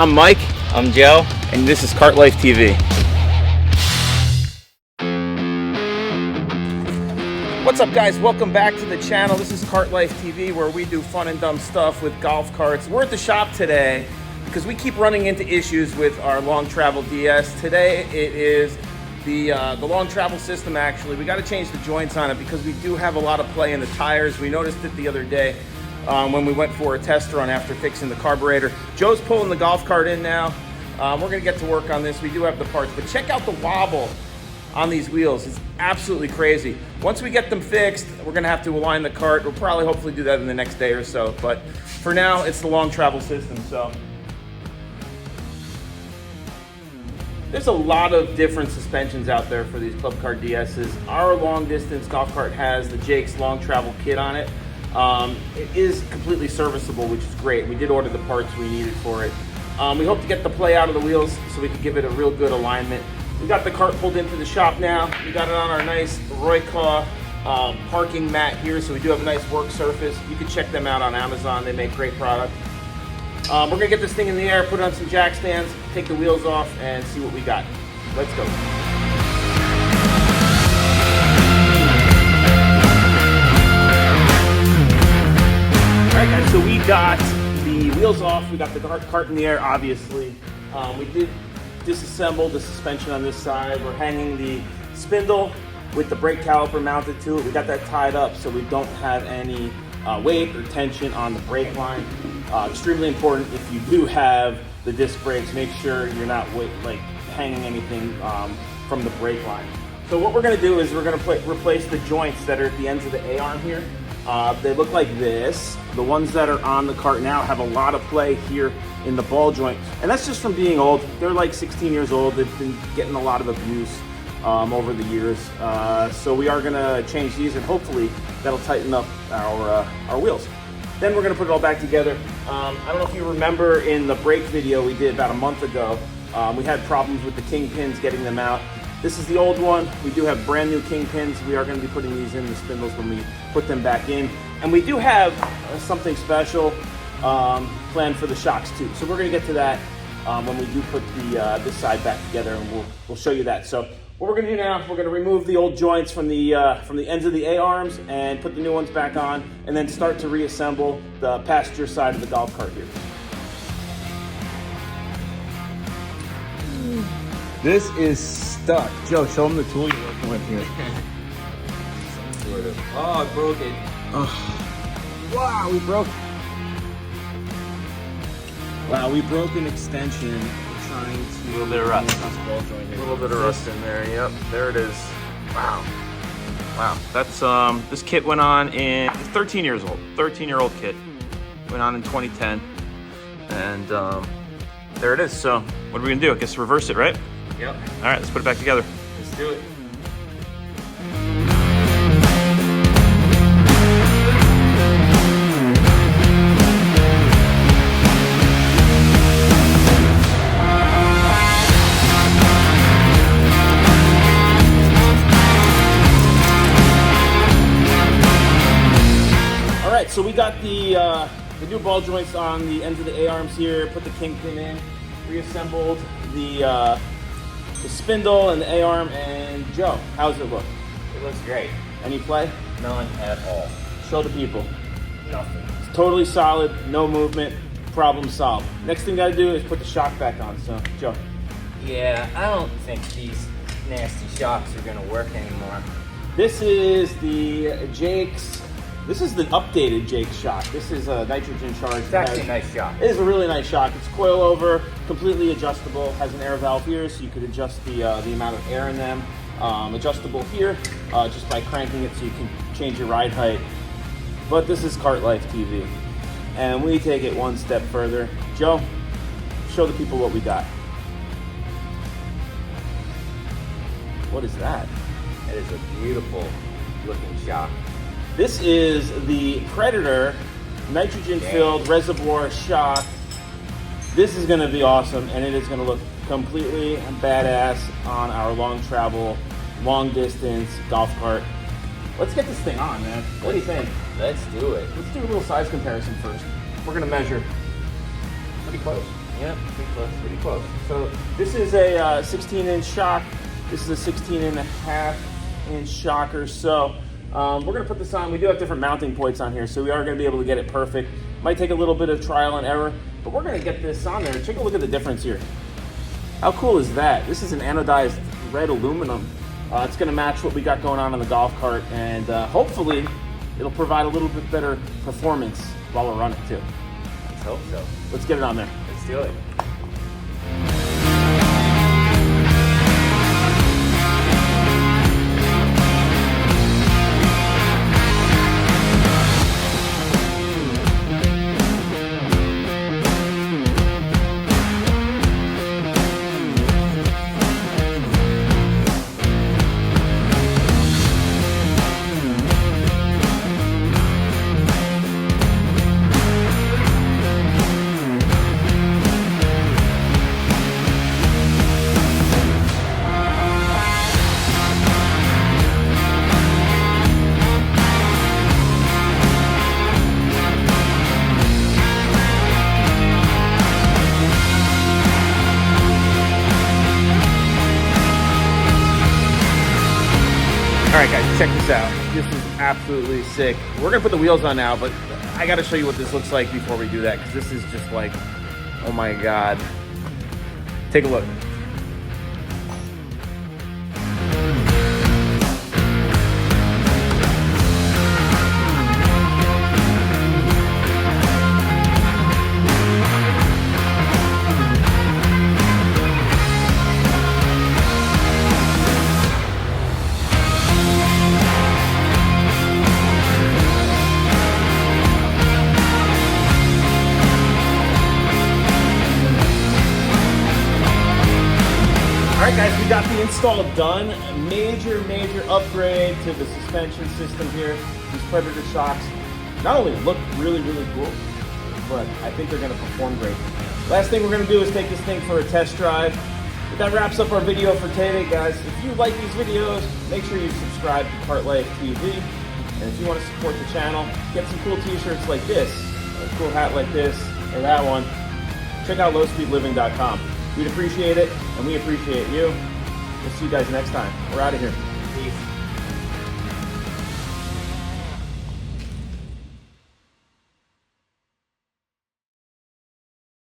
I'm Mike. I'm Joe. And this is Kart Life TV. What's up, guys? Welcome back to the channel. This is Kart Life TV, where we do fun and dumb stuff with golf carts. We're at the shop today because we keep running into issues with our long travel DS. Today it is the long travel system. Actually, we got to change the joints on it because we do have a lot of play in the tires. We noticed it the other day when we went for a test run after fixing the carburetor. Joe's pulling the golf cart in now. We're gonna get to work on this. We do have the parts, but check out the wobble on these wheels. It's absolutely crazy. Once we get them fixed, we're gonna have to align the cart. We'll probably hopefully do that in the next day or so, but for now, it's the long travel system. So there's a lot of different suspensions out there for these Club Car DSs. Our long distance golf cart has the Jake's long travel kit on it. It is completely serviceable, which is great. We did order the parts we needed for it. We hope to get the play out of the wheels so we can give it a real good alignment. We got the cart pulled into the shop now. We got it on our nice Royca parking mat here, so we do have a nice work surface. You can check them out on Amazon. They make great product. We're gonna get this thing in the air, put it on some jack stands, take the wheels off, and see what we got. Let's go. All right, guys, so we got the wheels off. We got the cart in the air, obviously. We did disassemble the suspension on this side. We're hanging the spindle with the brake caliper mounted to it. We got that tied up so we don't have any weight or tension on the brake line. Extremely important if you do have the disc brakes, make sure you're not hanging anything from the brake line. So what we're gonna do is we're gonna replace the joints that are at the ends of the A-arm here. They look like this. The ones that are on the cart now have a lot of play here in the ball joint. And that's just from being old. They're like 16 years old. They've been getting a lot of abuse over the years. So we are gonna change these and hopefully that'll tighten up our wheels. Then we're gonna put it all back together. I don't know if you remember in the brake video we did about a month ago, we had problems with the kingpins getting them out. This is the old one. We do have brand new kingpins. We are going to be putting these in the spindles when we put them back in. And we do have something special planned for the shocks too. So we're going to get to that when we do put this side back together, and we'll show you that. So what we're going to do now, we're going to remove the old joints from the ends of the A-arms and put the new ones back on, and then start to reassemble the passenger side of the golf cart here. This is stuck. Joe, show them the tool you're working with here. Some sort of. Oh, I broke it. Oh. Wow, we broke. Wow, we broke an extension. We're trying to. A little bit of rust. A little bit of rust in there. Yep, there it is. Wow. Wow. That's this kit went on it's 13 years old. 13-year-old kit. Went on in 2010, and there it is. So what are we gonna do? I guess reverse it, right? Yep. All right, let's put it back together. Let's do it. All right, so we got the new ball joints on the ends of the A-arms here. Put the kingpin in, reassembled the spindle and the A-arm. And Joe, how's it look? It looks great. Any play? None at all. Show the people. Nothing. It's totally solid, no movement, problem solved. Next thing you gotta do is put the shock back on. So, Joe. Yeah, I don't think these nasty shocks are gonna work anymore. This is the Jake's. This is the updated Jake's shock. This is a nitrogen charge. It's actually a nice shock. It is a really nice shock. It's coilover, completely adjustable, has an air valve here, so you could adjust the amount of air in them. Adjustable here, just by cranking it so you can change your ride height. But this is Kart Life TV, and we take it one step further. Joe, show the people what we got. What is that? It is a beautiful looking shock. This is the Predator nitrogen-filled reservoir shock. This is going to be awesome, and it is going to look completely badass on our long travel, long distance golf cart. Let's get this thing on, man. What do you think? Let's do it. Let's do a little size comparison first. We're going to measure pretty close. Yep, pretty close. Pretty close. So this is a 16-inch shock. This is a 16.5-inch shocker. So we're going to put this on. We do have different mounting points on here, so we are going to be able to get it perfect. Might take a little bit of trial and error, but we're going to get this on there. Take a look at the difference here. How cool is that? This is an anodized red aluminum. It's going to match what we got going on the golf cart, and hopefully it'll provide a little bit better performance while we're running too. Let's hope so. Let's get it on there. Let's do it. All right, guys, check this out. This is absolutely sick. We're gonna put the wheels on now, but I gotta show you what this looks like before we do that, because this is just like, oh my God. Take a look. All right, guys, we got the install done. A major upgrade to the suspension system here. These Predator shocks not only look really cool, but I think they're gonna perform great. Last thing we're gonna do is take this thing for a test drive. But that wraps up our video for today, guys. If you like these videos, make sure you subscribe to Kart Life TV. And if you want to support the channel, get some cool t-shirts like this, or a cool hat like this, or that one, check out lowspeedliving.com. We'd appreciate it, and we appreciate you. We'll see you guys next time. We're out of here.